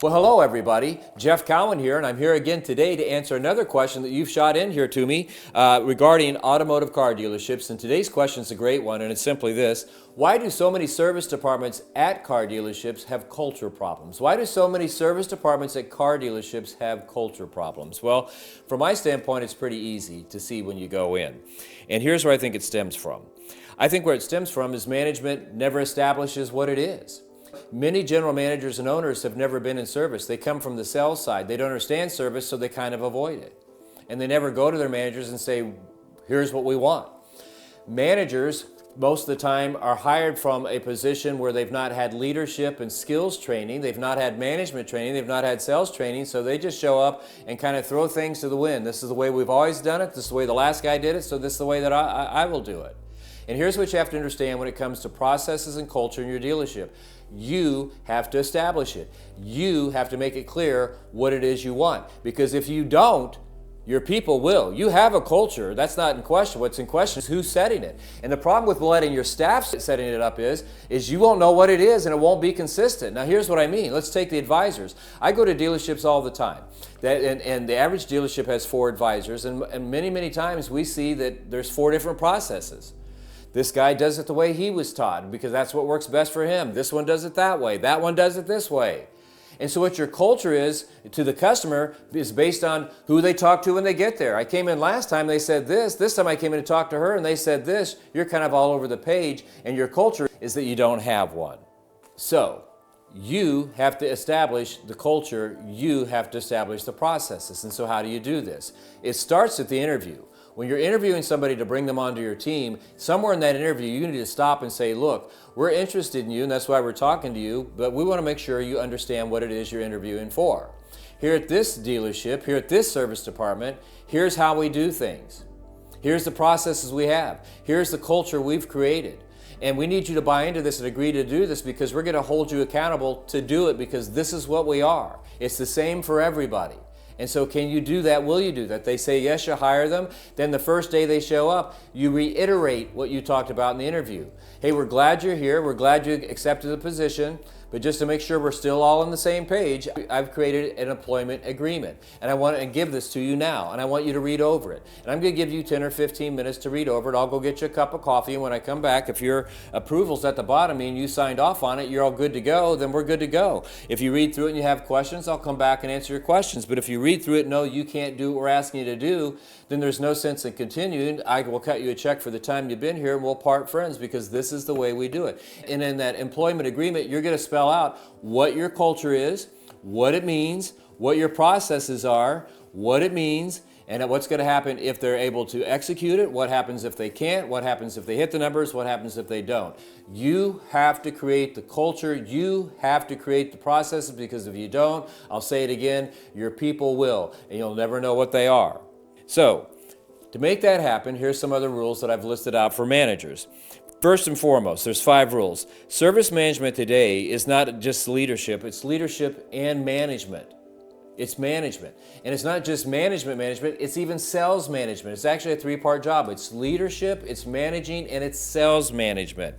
Well, hello everybody. Jeff Cowan here, and I'm here again today to answer another question that you've shot in here to me regarding automotive car dealerships. And today's question is a great one, and it's simply this. Why do so many service departments at car dealerships have culture problems? Why do so many service departments at car dealerships have culture problems? Well, from my standpoint, it's pretty easy to see when you go in. And here's where I think it stems from. I think where it stems from is management never establishes what it is. Many general managers and owners have never been in service. They come from the sales side. They don't understand service, so they kind of avoid it. And they never go to their managers and say, here's what we want. Managers, most of the time, are hired from a position where they've not had leadership and skills training. They've not had management training. They've not had sales training. So they just show up and kind of throw things to the wind. This is the way we've always done it. This is the way the last guy did it. So this is the way that I will do it. And here's what you have to understand when it comes to processes and culture in your dealership. You have to establish it. You have to make it clear what it is you want. Because if you don't, your people will. You have a culture. That's not in question. What's in question is who's setting it. And the problem with letting your staff setting it up is you won't know what it is and it won't be consistent. Now here's what I mean. Let's take the advisors. I go to dealerships all the time. And the average dealership has 4 advisors. And many times we see that there's 4 different processes. This guy does it the way he was taught because that's what works best for him. This one does it that way. That one does it this way. And so what your culture is to the customer is based on who they talk to when they get there. I came in last time, they said this. This time I came in to talk to her and they said this. You're kind of all over the page, and your culture is that you don't have one. So you have to establish the culture. You have to establish the processes. And so how do you do this? It starts at the interview. When you're interviewing somebody to bring them onto your team, somewhere in that interview you need to stop and say, look, we're interested in you and that's why we're talking to you, but we want to make sure you understand what it is you're interviewing for. Here at this dealership, here at this service department, here's how we do things. Here's the processes we have. Here's the culture we've created. And we need you to buy into this and agree to do this because we're going to hold you accountable to do it because this is what we are. It's the same for everybody. And so can you do that? Will you do that? They say yes, you hire them. Then the first day they show up, you reiterate what you talked about in the interview. Hey, we're glad you're here. We're glad you accepted the position. But just to make sure we're still all on the same page, I've created an employment agreement. And I want to give this to you now. And I want you to read over it. And I'm going to give you 10 or 15 minutes to read over it. I'll go get you a cup of coffee. And when I come back, if your approval's at the bottom and you signed off on it, you're all good to go, then we're good to go. If you read through it and you have questions, I'll come back and answer your questions. But if you read through it and know you can't do what we're asking you to do, then there's no sense in continuing. I will cut you a check for the time you've been here and we'll part friends because this is the way we do it. And in that employment agreement, you're going to spell out what your culture is, what it means, what your processes are, what it means, and what's going to happen if they're able to execute it, what happens if they can't, what happens if they hit the numbers, what happens if they don't. You have to create the culture, you have to create the processes because if you don't, I'll say it again, your people will, and you'll never know what they are. So, to make that happen, here's some other rules that I've listed out for managers. First and foremost, there's 5 rules. Service management today is not just leadership, it's leadership and management. It's management. And it's not just management, it's even sales management. It's actually a 3-part job. It's leadership, it's managing, and it's sales management.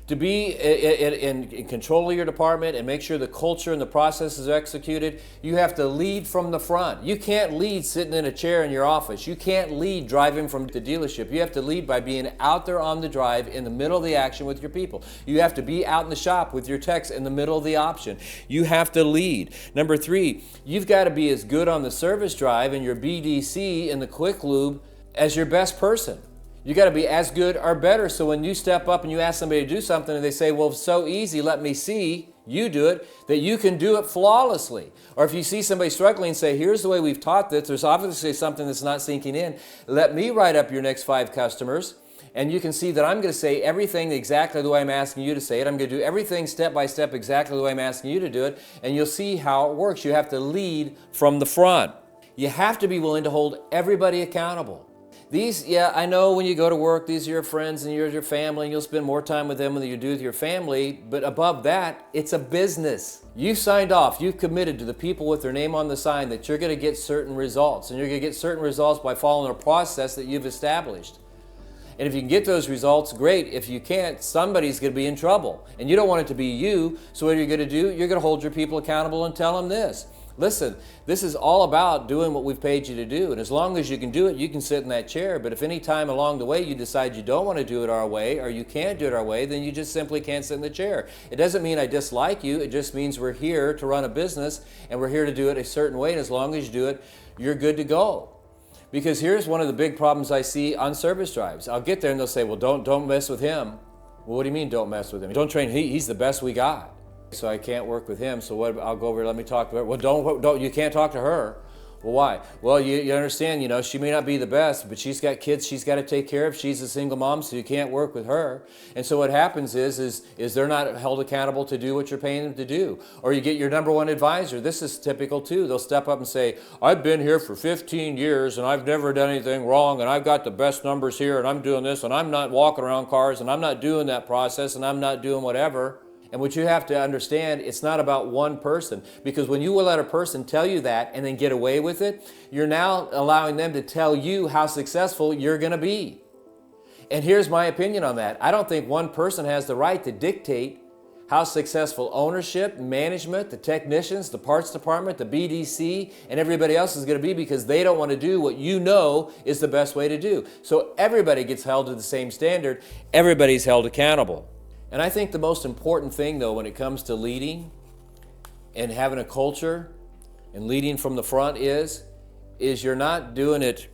To be in control of your department and make sure the culture and the processes are executed, you have to lead from the front. You can't lead sitting in a chair in your office. You can't lead driving from the dealership. You have to lead by being out there on the drive in the middle of the action with your people. You have to be out in the shop with your techs in the middle of the option. You have to lead. Number 3, you've got to be as good on the service drive and your BDC in the quick lube as your best person. You got to be as good or better. So when you step up and you ask somebody to do something and they say, well, it's so easy, let me see you do it, that you can do it flawlessly. Or if you see somebody struggling, say, here's the way we've taught this. There's obviously something that's not sinking in. Let me write up your next 5 customers. And you can see that I'm going to say everything exactly the way I'm asking you to say it. I'm going to do everything step by step exactly the way I'm asking you to do it. And you'll see how it works. You have to lead from the front. You have to be willing to hold everybody accountable. I know when you go to work, these are your friends and your family, and you'll spend more time with them than you do with your family. But above that, it's a business. You signed off, you've committed to the people with their name on the sign that you're going to get certain results. And you're going to get certain results by following a process that you've established. And if you can get those results, great. If you can't, somebody's going to be in trouble. And you don't want it to be you. So what are you going to do? You're going to hold your people accountable and tell them this. Listen, this is all about doing what we've paid you to do. And as long as you can do it, you can sit in that chair. But if any time along the way you decide you don't want to do it our way, or you can't do it our way, then you just simply can't sit in the chair. It doesn't mean I dislike you. It just means we're here to run a business, and we're here to do it a certain way. And as long as you do it, you're good to go. Because here's one of the big problems I see on service drives. I'll get there and they'll say, well, don't mess with him. Well, what do you mean don't mess with him? Don't train, he's the best we got. So I can't work with him, so what? I'll go over, let me talk to her. Well, don't, you can't talk to her. Well, why? Well, you understand, she may not be the best, but she's got kids she's got to take care of. She's a single mom, so you can't work with her. And so what happens is they're not held accountable to do what you're paying them to do. Or you get your number one advisor. This is typical too. They'll step up and say, I've been here for 15 years and I've never done anything wrong and I've got the best numbers here and I'm doing this and I'm not walking around cars and I'm not doing that process and I'm not doing whatever. And what you have to understand, it's not about one person. Because when you will let a person tell you that and then get away with it, you're now allowing them to tell you how successful you're going to be. And here's my opinion on that. I don't think one person has the right to dictate how successful ownership, management, the technicians, the parts department, the BDC, and everybody else is going to be, because they don't want to do what you know is the best way to do. So everybody gets held to the same standard. Everybody's held accountable. And I think the most important thing, though, when it comes to leading and having a culture and leading from the front is you're not doing it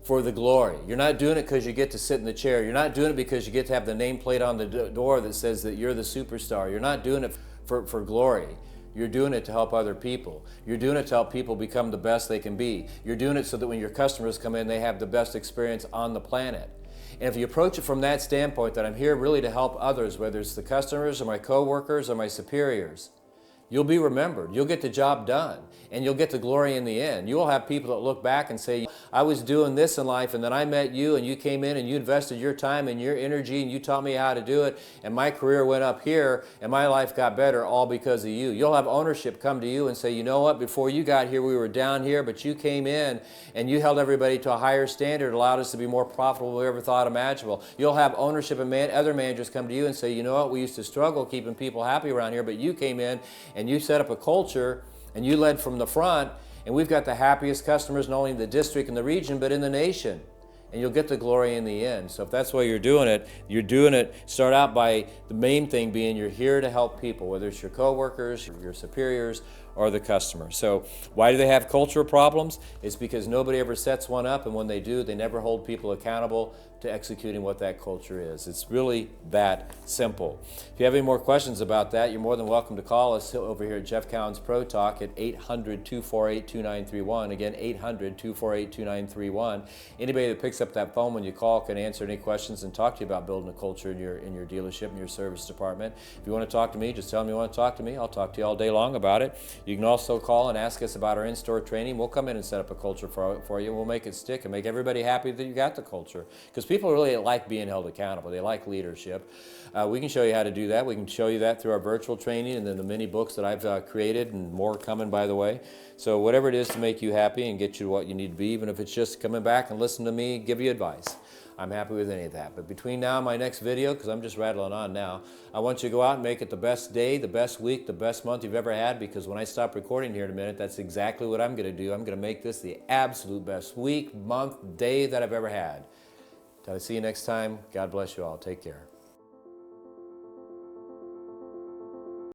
for the glory. You're not doing it because you get to sit in the chair. You're not doing it because you get to have the nameplate on the door that says that you're the superstar. You're not doing it for glory. You're doing it to help other people. You're doing it to help people become the best they can be. You're doing it so that when your customers come in, they have the best experience on the planet. And if you approach it from that standpoint, that I'm here really to help others, whether it's the customers or my coworkers or my superiors, you'll be remembered. You'll get the job done, and you'll get the glory in the end. You will have people that look back and say, I was doing this in life, and then I met you, and you came in, and you invested your time and your energy, and you taught me how to do it, and my career went up here, and my life got better all because of you. You'll have ownership come to you and say, you know what, before you got here, we were down here, but you came in, and you held everybody to a higher standard, allowed us to be more profitable than we ever thought imaginable. You'll have ownership, and other managers come to you and say, you know what, we used to struggle keeping people happy around here, but you came in, and you set up a culture, and you led from the front, and we've got the happiest customers not only in the district and the region, but in the nation. And you'll get the glory in the end. So if that's why you're doing it, start out by the main thing being you're here to help people, whether it's your coworkers, your superiors, or the customer. So why do they have cultural problems? It's because nobody ever sets one up, and when they do, they never hold people accountable to executing what that culture is. It's really that simple. If you have any more questions about that, you're more than welcome to call us over here at Jeff Cowan's Pro Talk at 800-248-2931. Again, 800-248-2931. Anybody that picks up that phone when you call can answer any questions and talk to you about building a culture in your dealership, in your service department. If you want to talk to me, just tell me you want to talk to me. I'll talk to you all day long about it. You can also call and ask us about our in-store training. We'll come in and set up a culture for you. We'll make it stick and make everybody happy that you got the culture. Because people really like being held accountable. They like leadership. We can show you how to do that. We can show you that through our virtual training and then the many books that I've created, and more coming, by the way. So whatever it is to make you happy and get you to what you need to be, even if it's just coming back and listening to me, give you advice. I'm happy with any of that. But between now and my next video, because I'm just rattling on now, I want you to go out and make it the best day, the best week, the best month you've ever had, because when I stop recording here in a minute, that's exactly what I'm going to do. I'm going to make this the absolute best week, month, day that I've ever had. Till I see you next time, God bless you all. Take care.